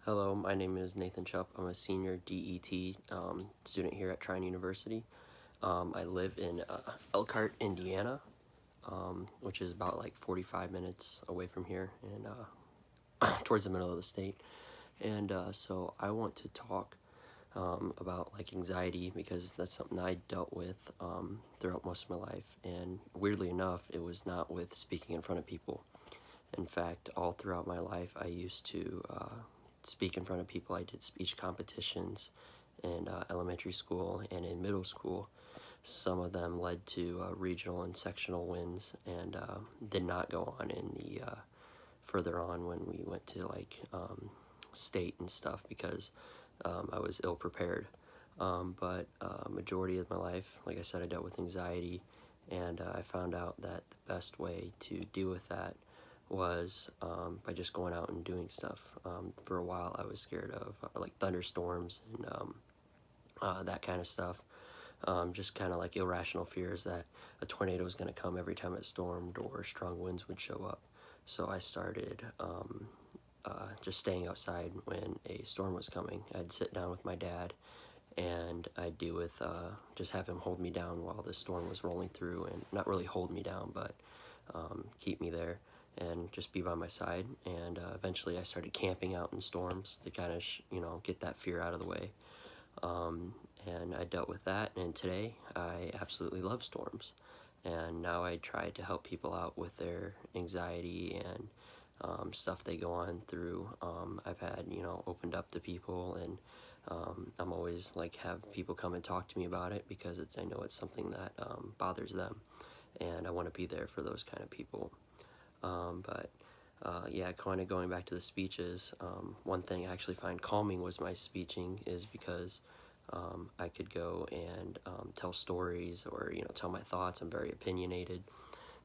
Hello, my name is Nathan Chupp. I'm a senior DET student here at Trine University. I live in Elkhart, Indiana, which is about like 45 minutes away from here and towards the middle of the state. And so I want to talk about like anxiety because that's something I dealt with throughout most of my life. And weirdly enough, it was not with speaking in front of people. In fact, all throughout my life, I used to speak in front of people. I did speech competitions in elementary school and in middle school. Some of them led to regional and sectional wins, and did not go on in the further on when we went to like state and stuff because I was ill prepared. But majority of my life, like I said, I dealt with anxiety, and I found out that the best way to deal with that was by just going out and doing stuff. For a while, I was scared of like thunderstorms and that kind of stuff. Just kind of like irrational fears that a tornado was going to come every time it stormed or strong winds would show up. So I started just staying outside when a storm was coming. I'd sit down with my dad and I'd deal with just have him hold me down while the storm was rolling through, and not really hold me down, but keep me there and just be by my side. And eventually I started camping out in storms to kind of, get that fear out of the way. And I dealt with that, and today I absolutely love storms. And now I try to help people out with their anxiety and stuff they go on through. I've had, opened up to people, and I'm always like have people come and talk to me about it because I know it's something that bothers them, and I want to be there for those kind of people. But yeah, kind of going back to the speeches, one thing I actually find calming was my speeching is because I could go and tell stories or, tell my thoughts. I'm very opinionated.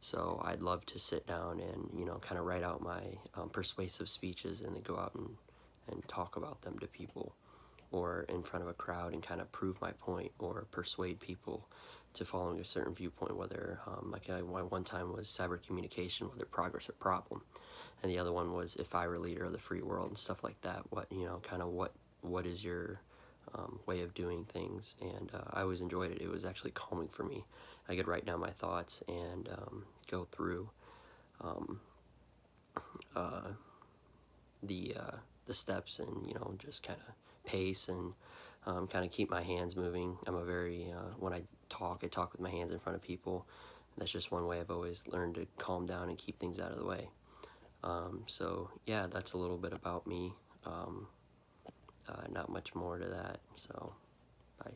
So I'd love to sit down and, kind of write out my persuasive speeches and then go out and talk about them to people or in front of a crowd and kind of prove my point or persuade people to following a certain viewpoint, whether one time was cyber communication, whether progress or problem, and the other one was if I were leader of the free world and stuff like that. What kind of what is your way of doing things? And I always enjoyed it. It was actually calming for me. I could write down my thoughts and go through um, uh, the steps and just kind of pace and kind of keep my hands moving. I'm a very when I talk with my hands in front of people. That's just one way I've always learned to calm down and keep things out of the way. So yeah, that's a little bit about me. Not much more to that. So bye.